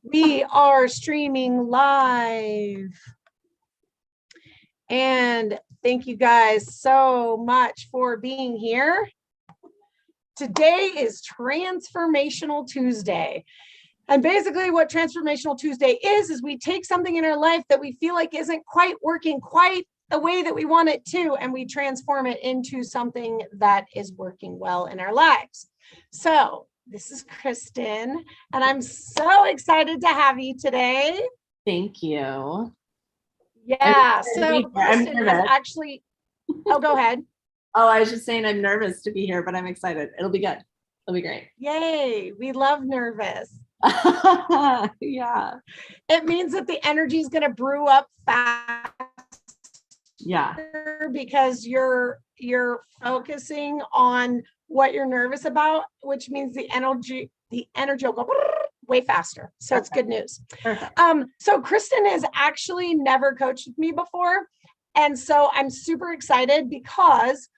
We are streaming live. And thank you guys so much for being here. Today is Transformational Tuesday. And basically what Transformational Tuesday is we take something in our life that we feel like isn't quite working quite the way that we want it to, and we transform it into something that is working well in our lives. So this is Kristen, and I'm so excited to have you today. Thank you. Yeah, so Kristen has actually, oh, go ahead. Oh, I was just saying I'm nervous to be here, but I'm excited. It'll be good. It'll be great. Yay, we love nervous. Yeah. It means that the energy is going to brew up fast. Yeah. Because you're focusing on what you're nervous about, which means the energy will go way faster. So Perfect. It's good news. Perfect. So Kristen has actually never coached me before. And so I'm super excited because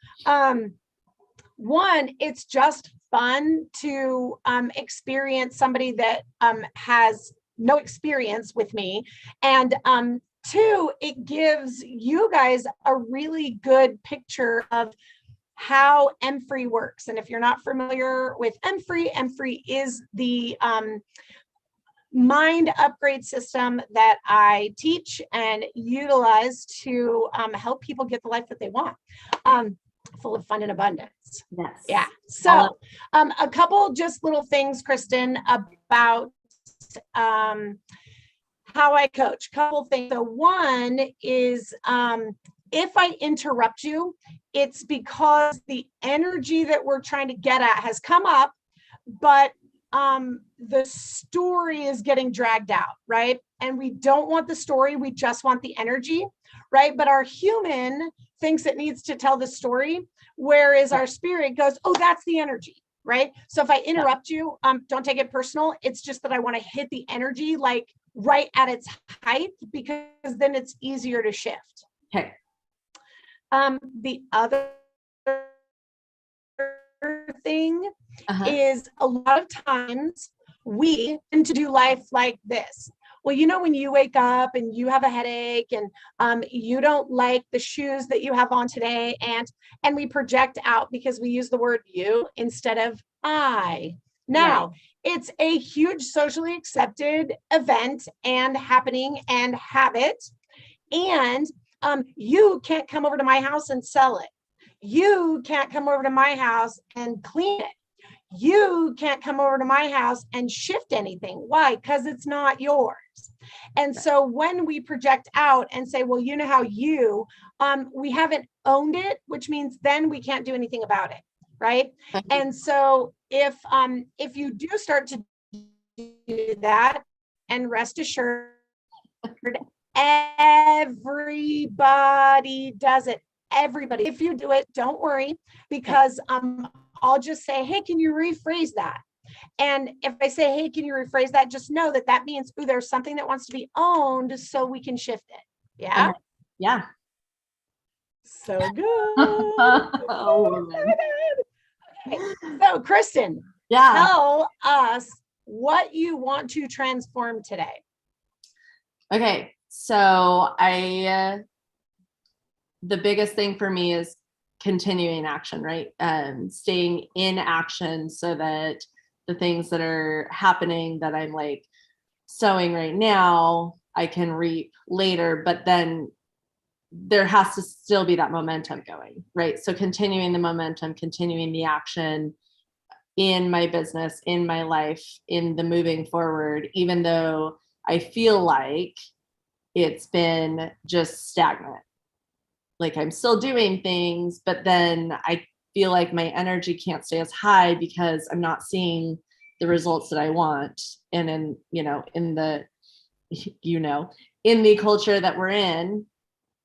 one, it's just fun to experience somebody that has no experience with me. And two, it gives you guys a really good picture of how M-Free works. And if you're not familiar with M-Free is the mind upgrade system that I teach and utilize to help people get the life that they want, full of fun and abundance. Yes. Yeah. So a couple just little things, Kristen, about how I coach. Couple things. So one is if I interrupt you, it's because the energy that we're trying to get at has come up, but the story is getting dragged out, right? And we don't want the story, we just want the energy, right? But our human thinks it needs to tell the story, whereas our spirit goes, oh, that's the energy, right? So if I interrupt you, don't take it personal. It's just that I want to hit the energy like right at its height, because then it's easier to shift. Okay. The other thing is a lot of times we tend to do life like this. Well, you know, when you wake up and you have a headache and you don't like the shoes that you have on today, and we project out because we use the word you instead of I. Now, right. It's a huge socially accepted event and happening and habit. And you can't come over to my house and sell it. You can't come over to my house and clean it. You can't come over to my house and shift anything. Why? Because it's not yours. And so when we project out and say, well, you know how we haven't owned it, which means then we can't do anything about it. Right. And so if you do start to do that, and rest assured, everybody does it. Everybody. If you do it, don't worry, because I'll just say, hey, can you rephrase that? And if I say, hey, can you rephrase that? Just know that that means, ooh, there's something that wants to be owned so we can shift it. Yeah. Yeah. So good. Oh, okay. So Kristen, tell us what you want to transform today. Okay. So the biggest thing for me is continuing action, right? Staying in action so that the things that are happening that I'm like sowing right now, I can reap later, but then there has to still be that momentum going, right? So continuing the momentum, continuing the action in my business, in my life, in the moving forward, even though I feel like it's been just stagnant. Like I'm still doing things, but then I feel like my energy can't stay as high because I'm not seeing the results that I want. And in the culture that we're in,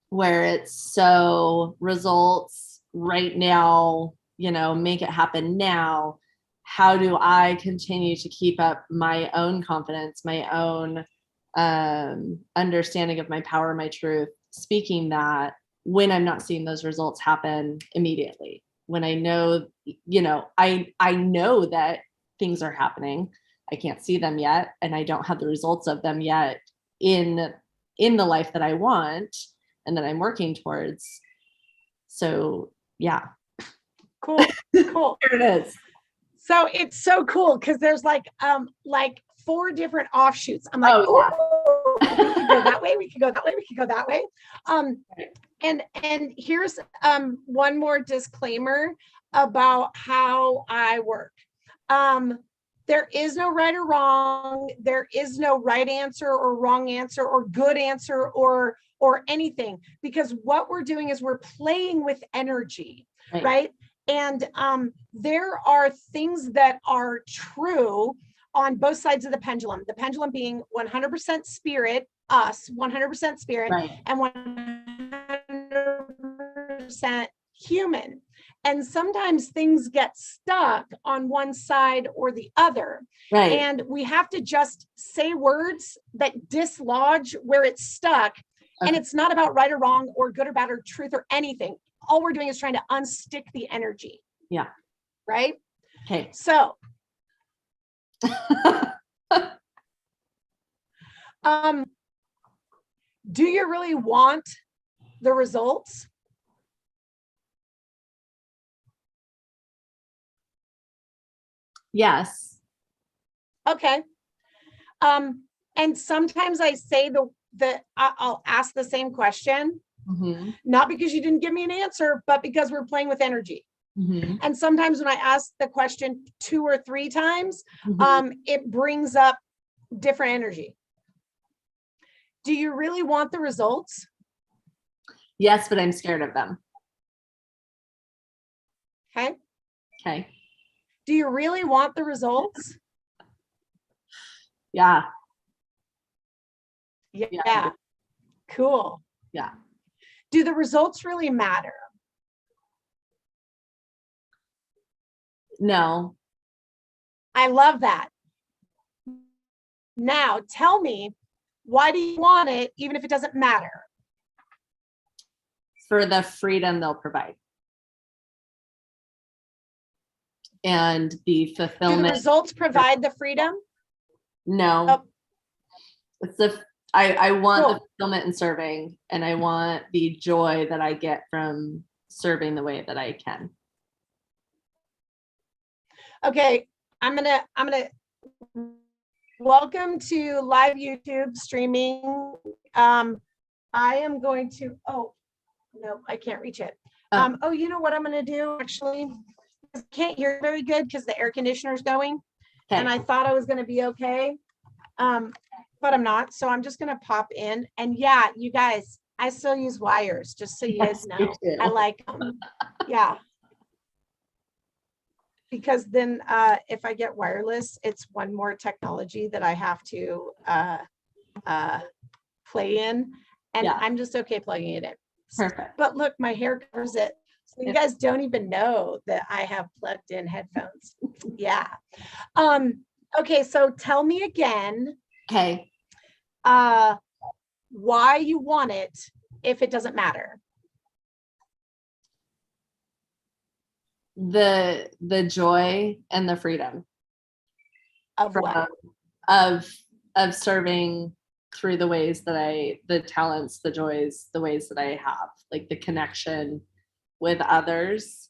where it's so results right now, make it happen now. How do I continue to keep up my own confidence, my own understanding of my power, my truth, speaking that when I'm not seeing those results happen immediately, when I know, I know that things are happening, I can't see them yet, and I don't have the results of them yet in the life that I want and that I'm working towards. So yeah. Cool. Cool. There it is. So it's so cool because there's like 4 different offshoots. I'm like, oh, yeah. We could go that way, we could go that way, we could go that way. And here's one more disclaimer about how I work. There is no right or wrong. There is no right answer or wrong answer or good answer or anything, because what we're doing is we're playing with energy, right? And there are things that are true on both sides of the pendulum being 100% spirit, us, 100% spirit, and 100% human. And sometimes things get stuck on one side or the other. And we have to just say words that dislodge where it's stuck. And it's not about right or wrong or good or bad or truth or anything. All we're doing is trying to unstick the energy. Yeah. Right? Okay. So do you really want the results? Yes. Okay. And sometimes I say I'll ask the same question, not because you didn't give me an answer, but because we're playing with energy. And sometimes when I ask the question 2 or 3 times, it brings up different energy. Do you really want the results? Yes, but I'm scared of them. Okay. Okay. Do you really want the results? Yeah. Yeah. Cool. Yeah. Do the results really matter? No. I love that. Now tell me, why do you want it even if it doesn't matter? For the freedom they'll provide. And the fulfillment. Do the results provide the freedom? No. It's I want the fulfillment in serving, and I want the joy that I get from serving the way that I can. Okay, I'm gonna welcome to live YouTube streaming. I am going to, oh no, I can't reach it. Oh, you know what I'm gonna do actually? I can't hear very good because the air conditioner is going. And I thought I was gonna be okay. But I'm not. So I'm just gonna pop in. And yeah, you guys, I still use wires, just so you guys know. I like them. Yeah. Because then if I get wireless, it's one more technology that I have to play in. And I'm just okay plugging it in. Perfect. But look, my hair covers it. So you guys don't even know that I have plugged in headphones. Yeah. Okay, so tell me again. Okay. Why you want it if it doesn't matter. The joy and the freedom of what? Of serving through the ways that the talents, the joys, the ways that I have, like the connection with others.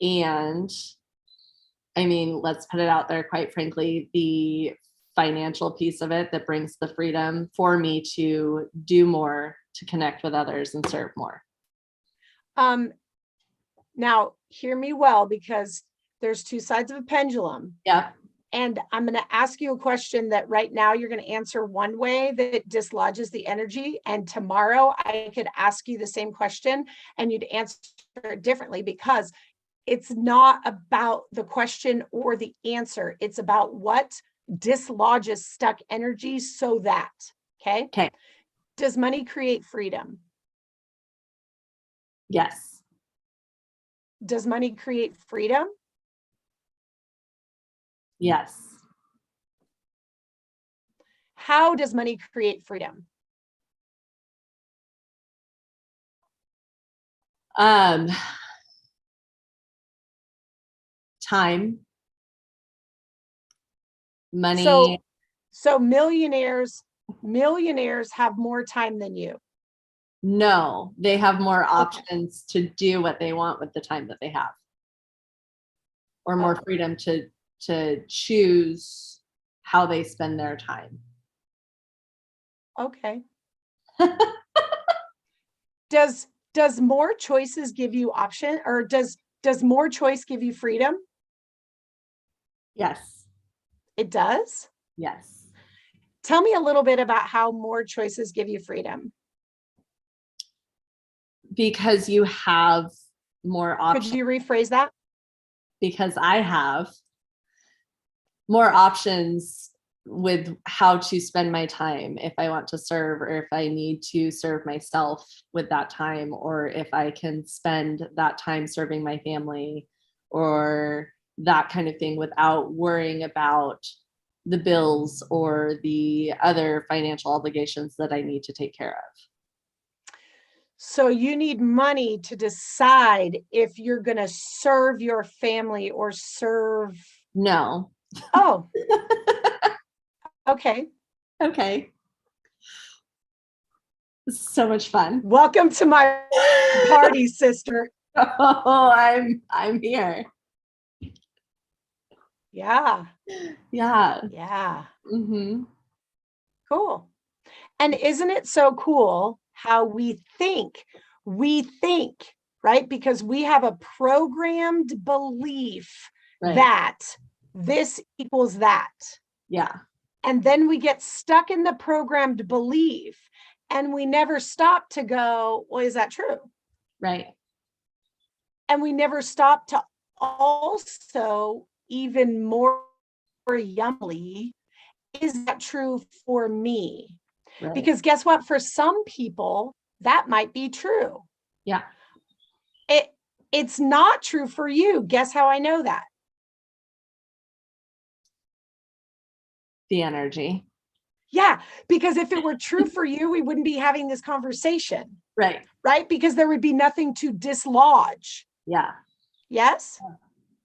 And I mean, let's put it out there, quite frankly, the financial piece of it that brings the freedom for me to do more, to connect with others and serve more. Now hear me well, because there's 2 sides of a pendulum. Yeah. And I'm going to ask you a question that right now you're going to answer one way that dislodges the energy. And tomorrow I could ask you the same question and you'd answer it differently, because it's not about the question or the answer. It's about what dislodges stuck energy so that, okay? Does money create freedom? Yes. Does money create freedom? Yes. How does money create freedom? Time. money. So millionaires have more time than you. No, they have more options to do what they want with the time that they have, or more freedom to choose how they spend their time. Okay. Does more choices give you option, or does more choice give you freedom? Yes. It does? Yes. Tell me a little bit about how more choices give you freedom. Because you have more options. Could you rephrase that? Because I have more options with how to spend my time, if I want to serve, or if I need to serve myself with that time, or if I can spend that time serving my family, or that kind of thing, without worrying about the bills or the other financial obligations that I need to take care of. So you need money to decide if you're going to serve your family or serve. No. Oh. Okay. Okay. This is so much fun. Welcome to my party, sister. Oh, I'm here. Yeah. Yeah. Yeah. Mm-hmm. Cool. And isn't it so cool how we think, right? Because we have a programmed belief that this equals that. Yeah. And then we get stuck in the programmed belief and we never stop to go, well, is that true? Right. And we never stop to also, even more yummily, is that true for me? Right. Because guess what? For some people, that might be true. Yeah. It's not true for you. Guess how I know that? The energy. Yeah, because if it were true for you, we wouldn't be having this conversation. Right. Right? Because there would be nothing to dislodge. Yeah. Yes?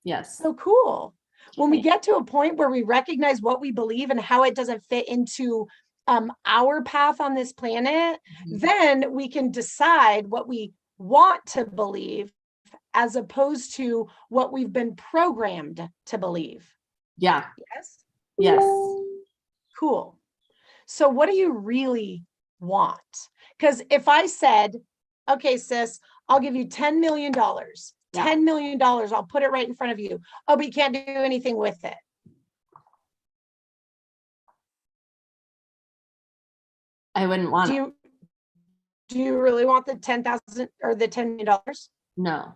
Yes. So cool. When we get to a point where we recognize what we believe and how it doesn't fit into our path on this planet, then we can decide what we want to believe as opposed to what we've been programmed to believe. Yeah. Yes? Yes. Cool. So what do you really want? Because if I said, okay, sis, I'll give you $10 million. $10 million, I'll put it right in front of you. Oh, but you can't do anything with it. I wouldn't want it. Do you really want the 10,000 or the $10 million? No.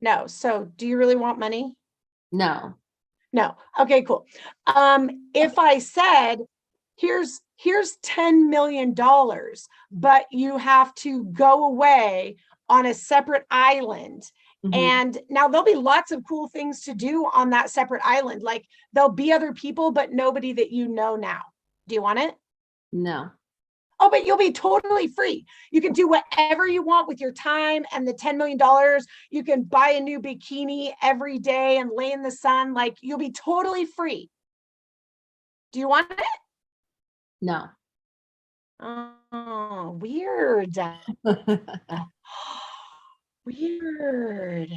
No. So do you really want money? No. No. Okay, cool. If I said, here's $10 million, but you have to go away on a separate island. And now there'll be lots of cool things to do on that separate island. Like there'll be other people, but nobody that you know now. Do you want it? No. Oh, but you'll be totally free. You can do whatever you want with your time and the $10 million. You can buy a new bikini every day and lay in the sun. Like you'll be totally free. Do you want it? No. Oh, weird. Weird.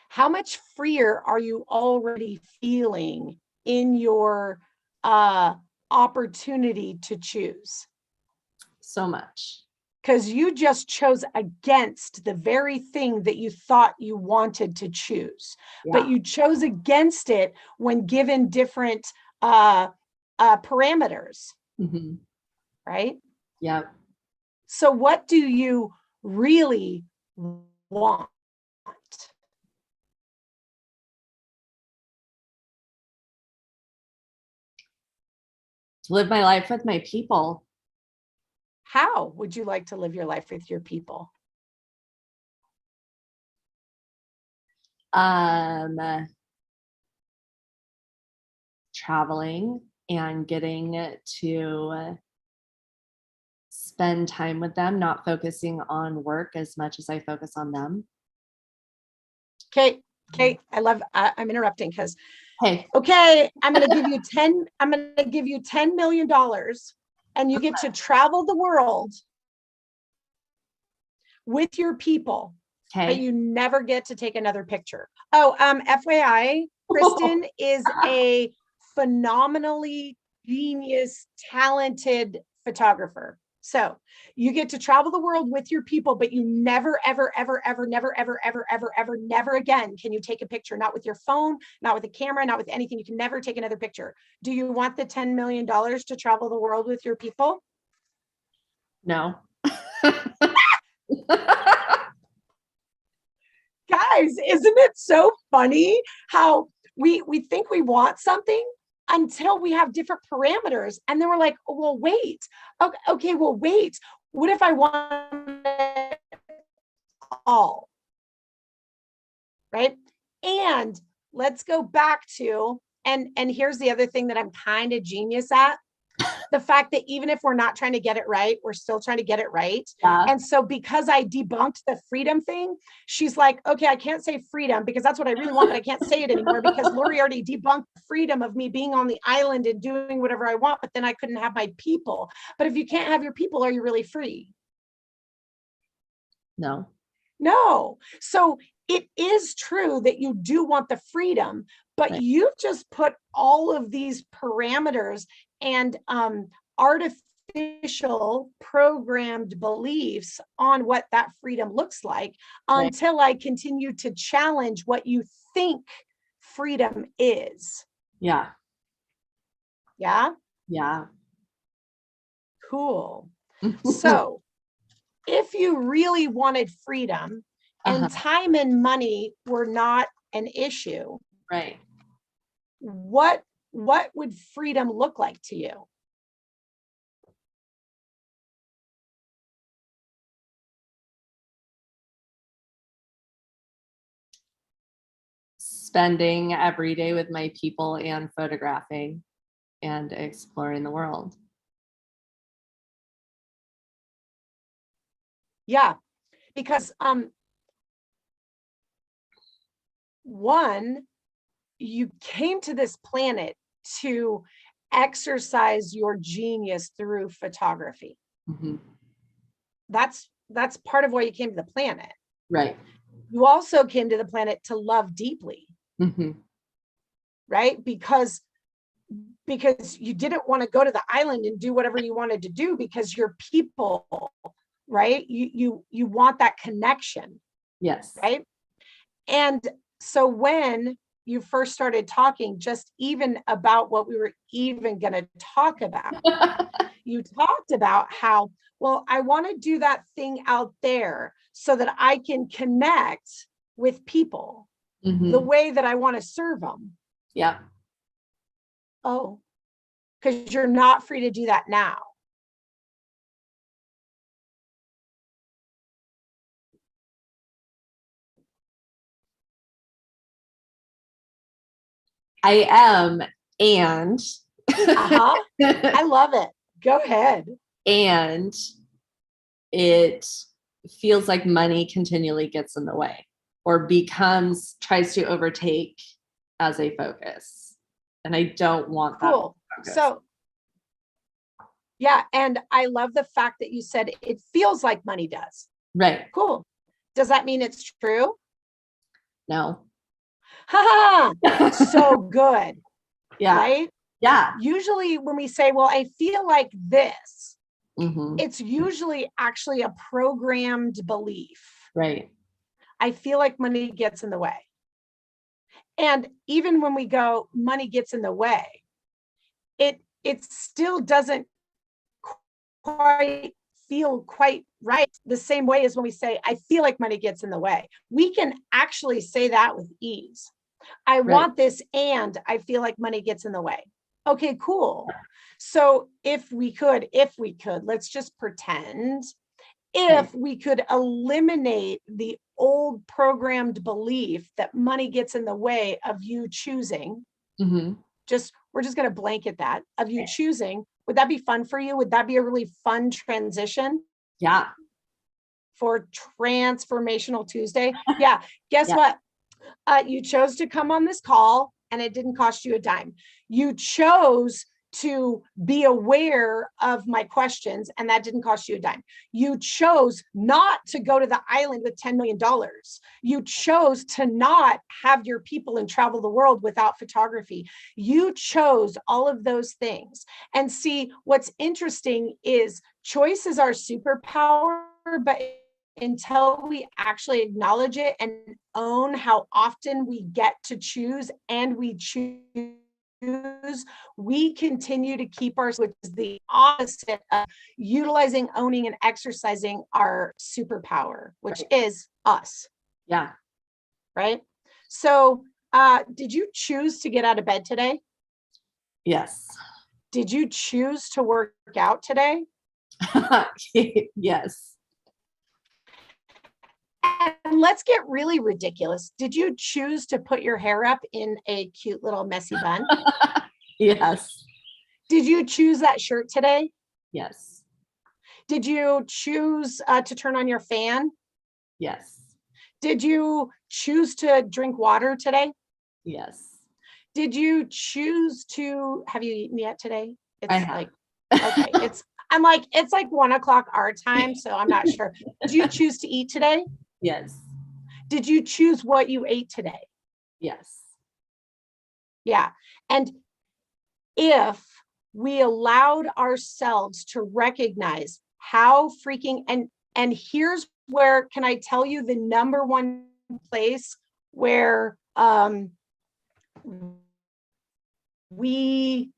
How much freer are you already feeling in your opportunity to choose? So much. Because you just chose against the very thing that you thought you wanted to choose. Yeah. But you chose against it when given different parameters. Right? Yeah. So what do you really want? To live my life with my people. How would you like to live your life with your people? Traveling and getting to spend time with them, not focusing on work as much as I focus on them. Okay. I'm interrupting because Hey. Okay, I'm going to give you $10 million and you get to travel the world with your people, but you never get to take another picture. Oh, FYI, Kristen is a phenomenally genius, talented photographer. So you get to travel the world with your people, but you never, ever, ever, ever, never, ever, ever, ever, ever, never again can you take a picture, not with your phone, not with a camera, not with anything. You can never take another picture. Do you want the $10 million to travel the world with your people? No. Guys, isn't it so funny how we think we want something until we have different parameters, and then we're like, oh, well, wait. Okay, well, wait. What if I want it all? Right? And let's go back to, and here's the other thing that I'm kind of genius at. The fact that even if we're not trying to get it right, we're still trying to get it right. Yeah. And so because I debunked the freedom thing, she's like, okay, I can't say freedom because that's what I really want, but I can't say it anymore because Lori already debunked the freedom of me being on the island and doing whatever I want, but then I couldn't have my people. But if you can't have your people, are you really free? No. No. So it is true that you do want the freedom, but right. You've just put all of these parameters and artificial programmed beliefs on what that freedom looks like right. Until I continue to challenge what you think freedom is. Yeah. Yeah? Yeah. Cool. So if you really wanted freedom and time and money were not an issue, right? What would freedom look like to you? Spending every day with my people and photographing and exploring the world. Yeah, because one, you came to this planet to exercise your genius through photography. Mm-hmm. That's part of why you came to the planet. Right. You also came to the planet to love deeply. Mm-hmm. Right? Because you didn't want to go to the island and do whatever you wanted to do because your people, right? You want that connection. Yes. Right? And so when you first started talking just even about what we were even going to talk about, you talked about how, well, I want to do that thing out there so that I can connect with people the way that I want to serve them. Yeah. Oh, because you're not free to do that now. I am, and I love it. Go ahead. And it feels like money continually gets in the way or tries to overtake as a focus. And I don't want that. Cool. So, yeah. And I love the fact that you said it feels like money does. Right. Cool. Does that mean it's true? No. So good. Yeah. Right? Yeah. Usually when we say, well, I feel like this, it's usually actually a programmed belief. Right. I feel like money gets in the way. And even when we go, money gets in the way, it still doesn't quite feel quite right the same way as when we say, I feel like money gets in the way. We can actually say that with ease. I want this and I feel like money gets in the way. Okay, cool. So if we could, let's just pretend if we could eliminate the old programmed belief that money gets in the way of you choosing, we're just going to blanket that of you choosing. Would that be fun for you? Would that be a really fun transition? Yeah. For Transformational Tuesday? Yeah. Guess what? You chose to come on this call and it didn't cost you a dime. You chose to be aware of my questions, and that didn't cost you a dime. You chose not to go to the island with $10 million. You chose to not have your people and travel the world without photography. You chose all of those things. And see, what's interesting is choice is our superpower, but until we actually acknowledge it and own how often we get to choose and we choose, we continue to keep which is the opposite of utilizing, owning, and exercising our superpower, which is us. Yeah. Right. So, did you choose to get out of bed today? Yes. Did you choose to work out today? Yes. And let's get really ridiculous. Did you choose to put your hair up in a cute little messy bun? Yes. Did you choose that shirt today? Yes. Did you choose to turn on your fan? Yes. Did you choose to drink water today? Yes. Did you choose to, have you eaten yet today? I have. Like, okay, it's like 1:00 our time, so I'm not sure. Did you choose to eat today? Yes. Did you choose what you ate today? Yes. Yeah. And if we allowed ourselves to recognize how freaking, and here's where, can I tell you the number one place where we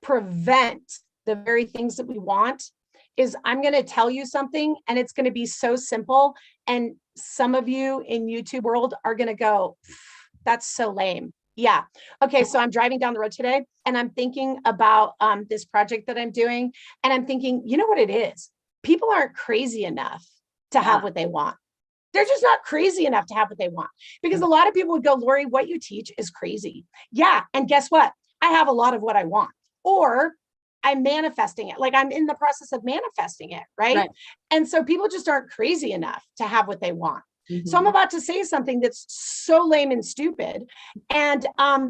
prevent the very things that we want is, I'm going to tell you something, and it's going to be so simple. And some of you in YouTube world are going to go, that's so lame. Yeah. Okay. So I'm driving down the road today and I'm thinking about this project that I'm doing. And I'm thinking, you know what it is? People aren't crazy enough to have what they want. They're just not crazy enough to have what they want, because a lot of people would go, Lori, what you teach is crazy. Yeah. And guess what? I have a lot of what I want, or I'm manifesting it. Like, I'm in the process of manifesting it. Right. And so people just aren't crazy enough to have what they want. So I'm about to say something that's so lame and stupid. And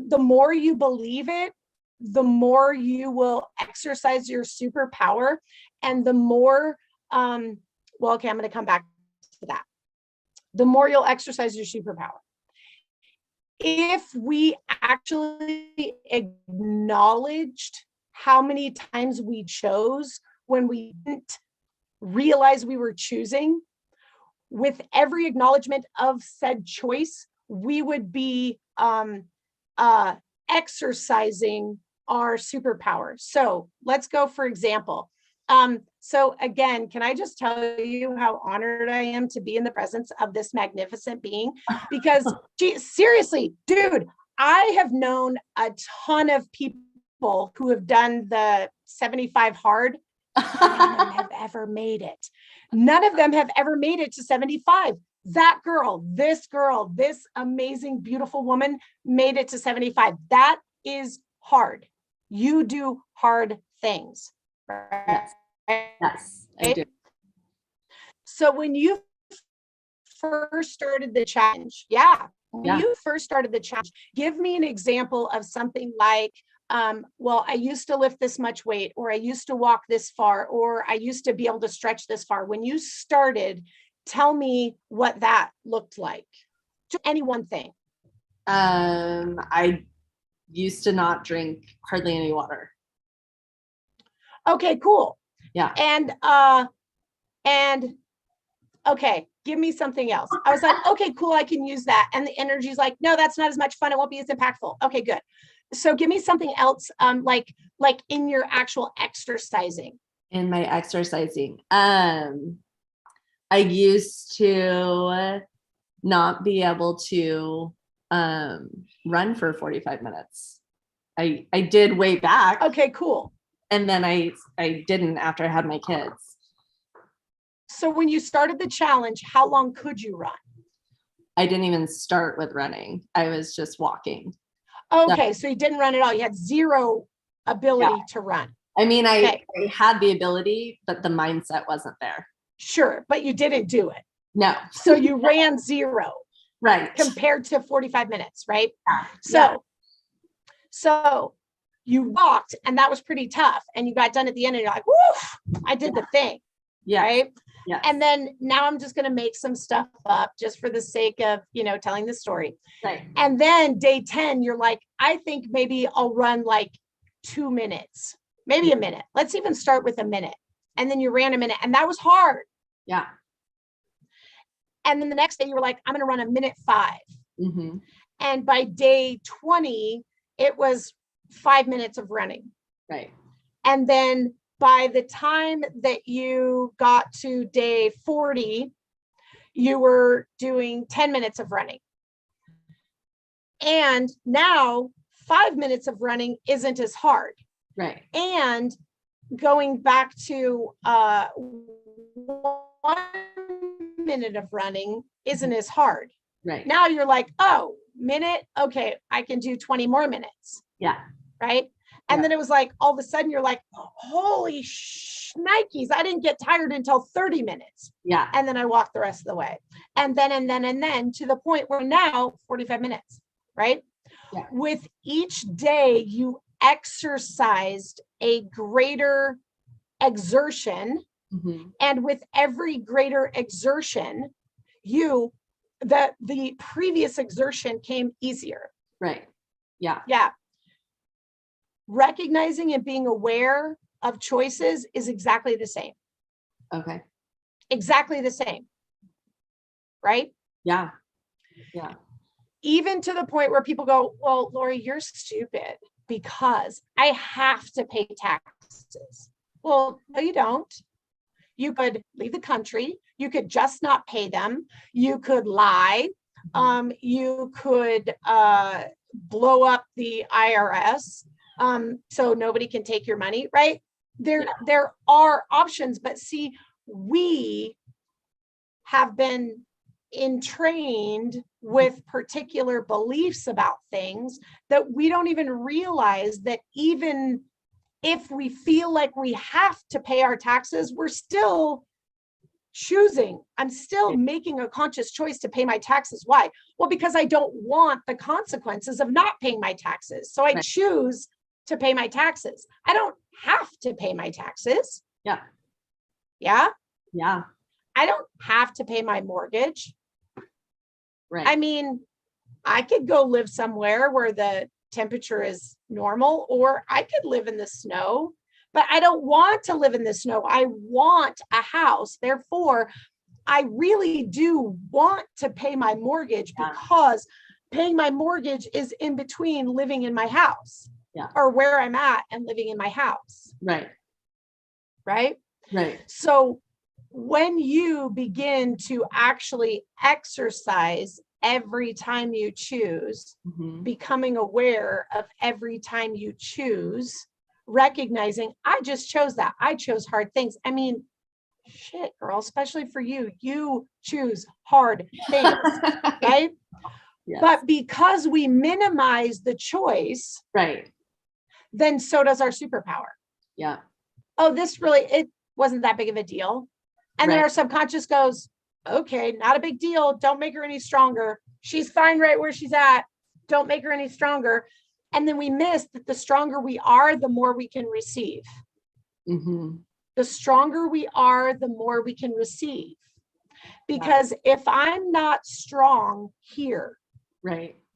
the more you believe it, the more you will exercise your superpower. And the more, well, okay, I'm going to come back to that. The more you'll exercise your superpower. If we actually acknowledged how many times we chose when we didn't realize we were choosing, with every acknowledgement of said choice, we would be exercising our superpower. So let's go, for example. So again, can I just tell you how honored I am to be in the presence of this magnificent being? Because seriously, dude, I have known a ton of people who have done the 75 hard. None of them have ever made it. None of them have ever made it to 75. That girl, this amazing, beautiful woman made it to 75. That is hard. You do hard things. Right? Yes, I do. So when you first started the challenge, you first started the challenge, give me an example of something like, well, I used to lift this much weight, or I used to walk this far, or I used to be able to stretch this far. When you started, tell me what that looked like. Just any one thing. I used to not drink hardly any water. Okay, cool. Yeah. And okay, give me something else. I was like, okay, cool, I can use that. And the energy's like, no, that's not as much fun. It won't be as impactful. Okay, good. So give me something else, like in your actual exercising. In my exercising, I used to not be able to run for 45 minutes. I did way back. Okay, cool. And then I didn't after I had my kids. So when you started the challenge, how long could you run? I didn't even start with running. I was just walking. Okay, so you didn't run at all. You had zero ability to run. I mean, I had the ability, but the mindset wasn't there. Sure, but you didn't do it. No. So you ran zero. Right. Compared to 45 minutes, right? Yeah. So you walked and that was pretty tough. And you got done at the end and you're like, whoo, I did the thing. Yeah. Right. Yeah. And then now I'm just going to make some stuff up just for the sake of, telling the story. Right. And then day 10, you're like, I think maybe I'll run like 2 minutes, maybe a minute. Let's even start with a minute. And then you ran a minute and that was hard. Yeah. And then the next day you were like, I'm going to run a minute 5. Mm-hmm. And by day 20, it was 5 minutes of running. Right. And then by the time that you got to day 40, you were doing 10 minutes of running. And now 5 minutes of running isn't as hard. Right. And going back to 1 minute of running isn't as hard. Right. Now you're like, oh, minute. Okay, I can do 20 more minutes. Yeah. Right. And then it was like, all of a sudden you're like, holy shnikes, I didn't get tired until 30 minutes. Yeah. And then I walked the rest of the way. And then to the point where now 45 minutes, right? Yeah. With each day you exercised a greater exertion. Mm-hmm. And with every greater exertion, the previous exertion came easier. Right. Yeah. Yeah. Recognizing and being aware of choices is exactly the same. Okay. Exactly the same. Right? Yeah. Yeah. Even to the point where people go, well, Lori, you're stupid because I have to pay taxes. Well, no, you don't. You could leave the country. You could just not pay them. You could lie. You could blow up the IRS. So nobody can take your money, right? There are options, but see, we have been entrained with particular beliefs about things that we don't even realize that even if we feel like we have to pay our taxes, we're still choosing. I'm still making a conscious choice to pay my taxes. Why? Well, because I don't want the consequences of not paying my taxes. So I choose to pay my taxes. I don't have to pay my taxes. Yeah. Yeah. Yeah. I don't have to pay my mortgage. Right. I mean, I could go live somewhere where the temperature is normal, or I could live in the snow, but I don't want to live in the snow. I want a house. Therefore, I really do want to pay my mortgage because paying my mortgage is in between living in my house. Yeah. Or where I'm at and living in my house. Right. Right. Right. So when you begin to actually exercise every time you choose, becoming aware of every time you choose, recognizing I just chose that. I chose hard things. I mean, shit, girl, especially for you, you choose hard things, right? Yes. But because we minimize the choice, right, then so does our superpower. Yeah. Oh, it wasn't that big of a deal. And then our subconscious goes, okay, not a big deal. Don't make her any stronger. She's fine right where she's at. Don't make her any stronger. And then we miss that the stronger we are, the more we can receive. The stronger we are, the more we can receive. Because if I'm not strong here,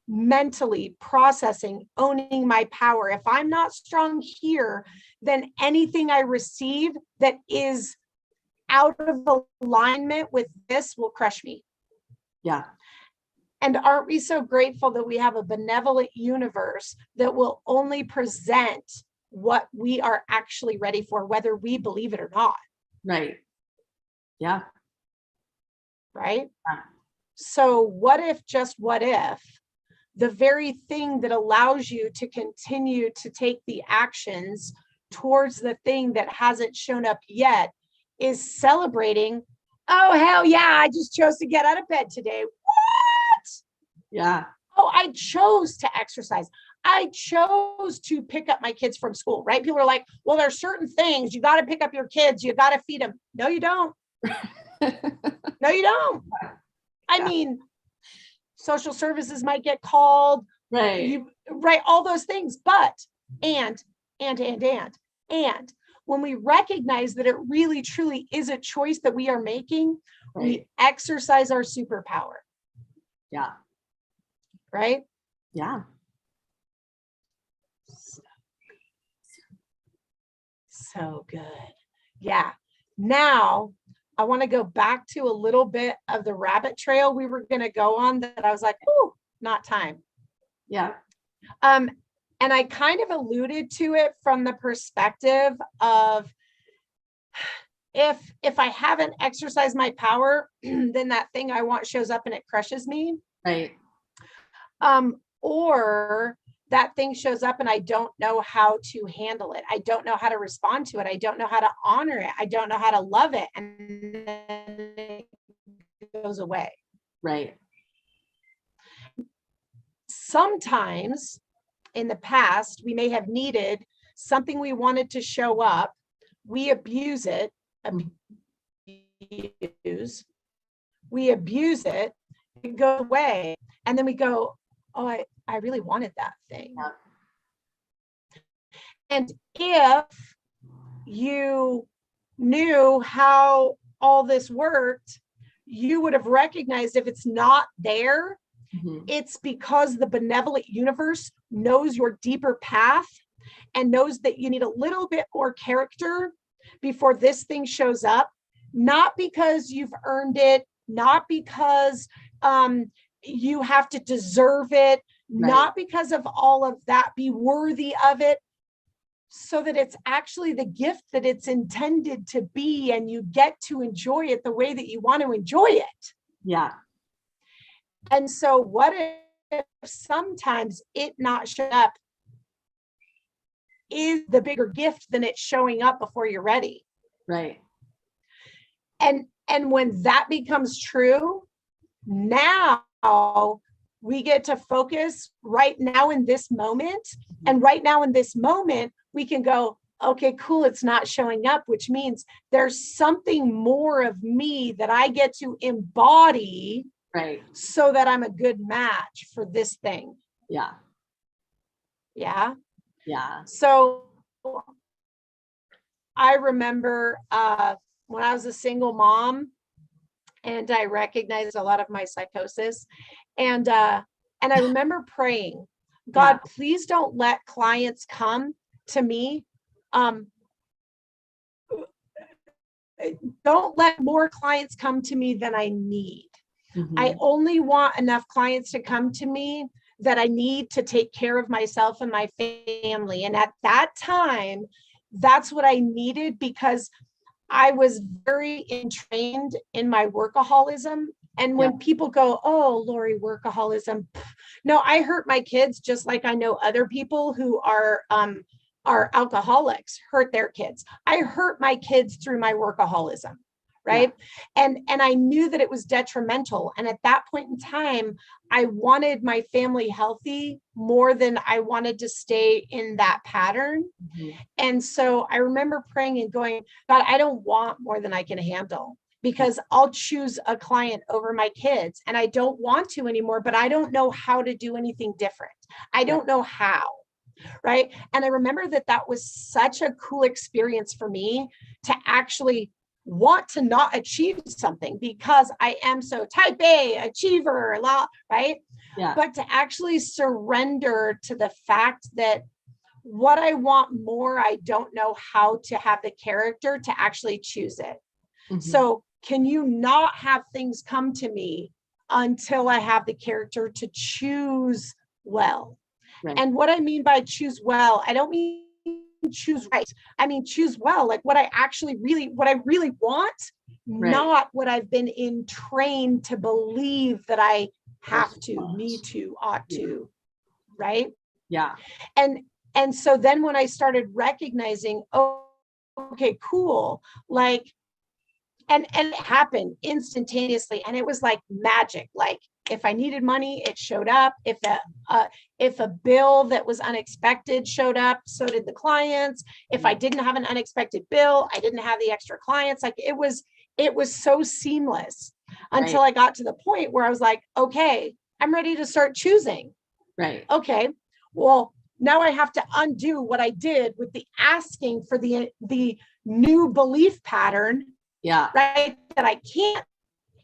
mentally processing, owning my power, if I'm not strong here, then anything I receive that is out of alignment with this will crush me. Yeah. And aren't we so grateful that we have a benevolent universe that will only present what we are actually ready for, whether we believe it or not? Right. Yeah. Right? Yeah. So what if the very thing that allows you to continue to take the actions towards the thing that hasn't shown up yet is celebrating, oh, hell yeah, I just chose to get out of bed today. What? Yeah. Oh, I chose to exercise. I chose to pick up my kids from school, right? People are like, well, there's certain things. You got to pick up your kids. You got to feed them. No, you don't. No, you don't. I mean, social services might get called, right, right, all those things. But and when we recognize that it really truly is a choice that we are making, right. we exercise our superpower. Yeah. Right? Yeah. So good. Yeah. Now I want to go back to a little bit of the rabbit trail we were going to go on that I was like, oh, not time. Yeah. And I kind of alluded to it from the perspective of if I haven't exercised my power, then that thing I want shows up and it crushes me. Right. Or that thing shows up and I don't know how to handle it. I don't know how to respond to it. I don't know how to honor it. I don't know how to love it. And then it goes away. Right. Sometimes in the past, we may have needed something we wanted to show up. We abuse it. We abuse it. It goes away. And then we go, oh, I really wanted that thing. Yeah. And if you knew how all this worked, you would have recognized if it's not there, it's because the benevolent universe knows your deeper path and knows that you need a little bit more character before this thing shows up, not because you've earned it, not because you have to deserve it, not because of all of that, be worthy of it, so that it's actually the gift that it's intended to be, and you get to enjoy it the way that you want to enjoy it. Yeah. And so what if sometimes it not showing up is the bigger gift than it showing up before you're ready? Right. And when that becomes true, now we get to focus right now in this moment. And right now in this moment, we can go, okay, cool, it's not showing up, which means there's something more of me that I get to embody, right, so that I'm a good match for this thing. Yeah. Yeah. Yeah. So I remember when I was a single mom, and I recognized a lot of my psychosis, and I remember praying, God, please don't let clients come to me. Don't let more clients come to me than I need. I only want enough clients to come to me that I need to take care of myself and my family. And at that time, that's what I needed, because I was very entrained in my workaholism. And when people go, oh, Lori, workaholism. No, I hurt my kids just like I know other people who are alcoholics hurt their kids. I hurt my kids through my workaholism. Right. Yeah. And I knew that it was detrimental. And at that point in time, I wanted my family healthy more than I wanted to stay in that pattern. And so I remember praying and going, God, I don't want more than I can handle, because I'll choose a client over my kids, and I don't want to anymore, but I don't know how to do anything different. I don't know how. Right. And I remember that was such a cool experience for me to actually want to not achieve something, because I am so type A achiever, right? Yeah. But to actually surrender to the fact that what I want more, I don't know how to have the character to actually choose it. So can you not have things come to me until I have the character to choose well? Right. And what I mean by choose well, I don't mean choose right. I mean, choose well, like what I really want, not what I've been trained to believe that I have to, need to, ought to, right? Yeah. And so then when I started recognizing, oh, okay, cool, like, and it happened instantaneously, and it was like magic. Like, if I needed money, it showed up. If a bill that was unexpected showed up, so did the clients. If I didn't have an unexpected bill, I didn't have the extra clients. Like, it was so seamless until I got to the point where I was like, okay, I'm ready to start choosing. Right. Okay. Well, now I have to undo what I did with the asking for the new belief pattern. Yeah. Right. That I can't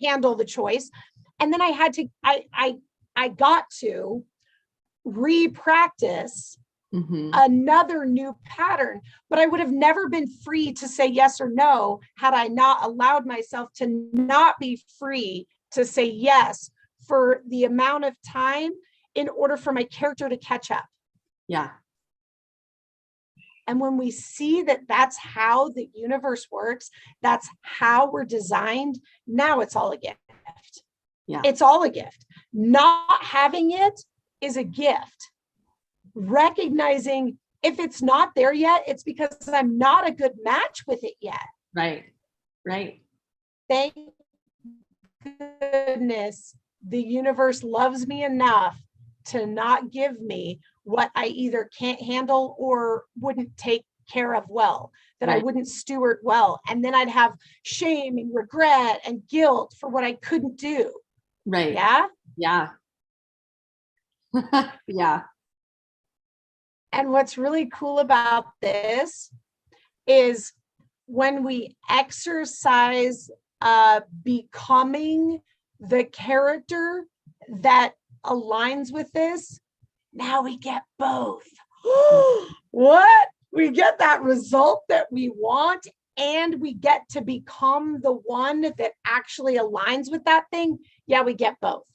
handle the choice. And then I got to re-practice another new pattern, but I would have never been free to say yes or no had I not allowed myself to not be free to say yes for the amount of time in order for my character to catch up. Yeah. And when we see that that's how the universe works, that's how we're designed, now it's all a gift. Yeah. It's all a gift. Not having it is a gift. Recognizing if it's not there yet, it's because I'm not a good match with it yet. Right. Right. Thank goodness the universe loves me enough to not give me what I either can't handle or wouldn't take care of well, that I wouldn't steward well. And then I'd have shame and regret and guilt for what I couldn't do. Right. Yeah. Yeah. Yeah. And what's really cool about this is when we exercise becoming the character that aligns with this, now we get both. What? We get that result that we want, and we get to become the one that actually aligns with that thing. Yeah, we get both.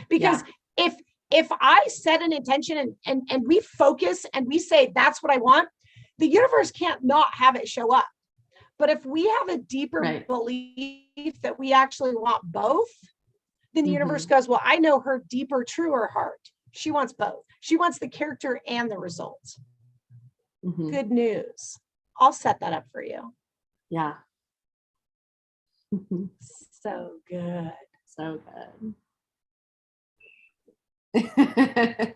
Because if I set an intention and we focus and we say, that's what I want, the universe can't not have it show up. But if we have a deeper belief that we actually want both, then the universe goes, well, I know her deeper, truer heart. She wants both. She wants the character and the results. Good news. I'll set that up for you. Yeah. So good. So good.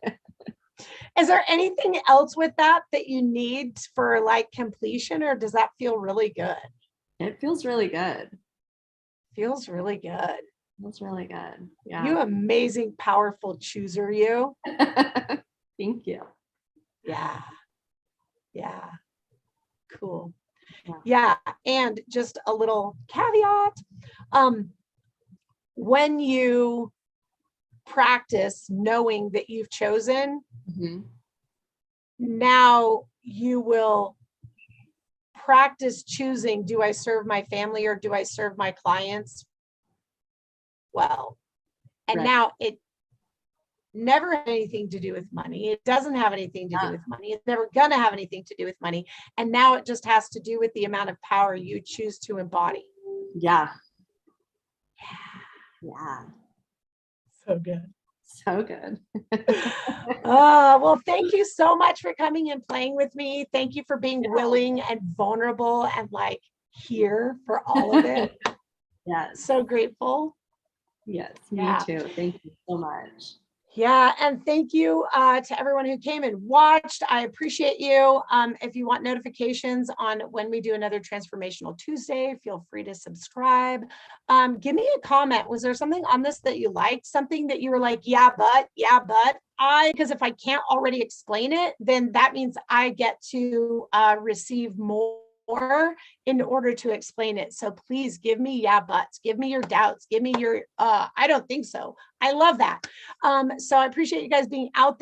Is there anything else with that you need for like completion, or does that feel really good? It feels really good. Feels really good. Feels really good. Yeah. You amazing, powerful chooser, you. Thank you. Yeah. Yeah. Cool. Yeah. Yeah. And just a little caveat. When you practice knowing that you've chosen, now you will practice choosing, do I serve my family or do I serve my clients well? And now it never had anything to do with money. It doesn't have anything to do with money. It's never gonna have anything to do with money. And now it just has to do with the amount of power you choose to embody. Yeah. Yeah. So good. So good. Well, thank you so much for coming and playing with me. Thank you for being willing and vulnerable and like here for all of it. Yes. So grateful. Yes, me too. Thank you so much. Yeah, and thank you to everyone who came and watched. I appreciate you. If you want notifications on when we do another Transformational Tuesday, feel free to subscribe. Give me a comment. Was there something on this that you liked? Something that you were like, yeah, but because if I can't already explain it, then that means I get to receive more in order to explain it. So please give me yeah buts, give me your doubts, give me your I don't think so. I love that. So I appreciate you guys being out there.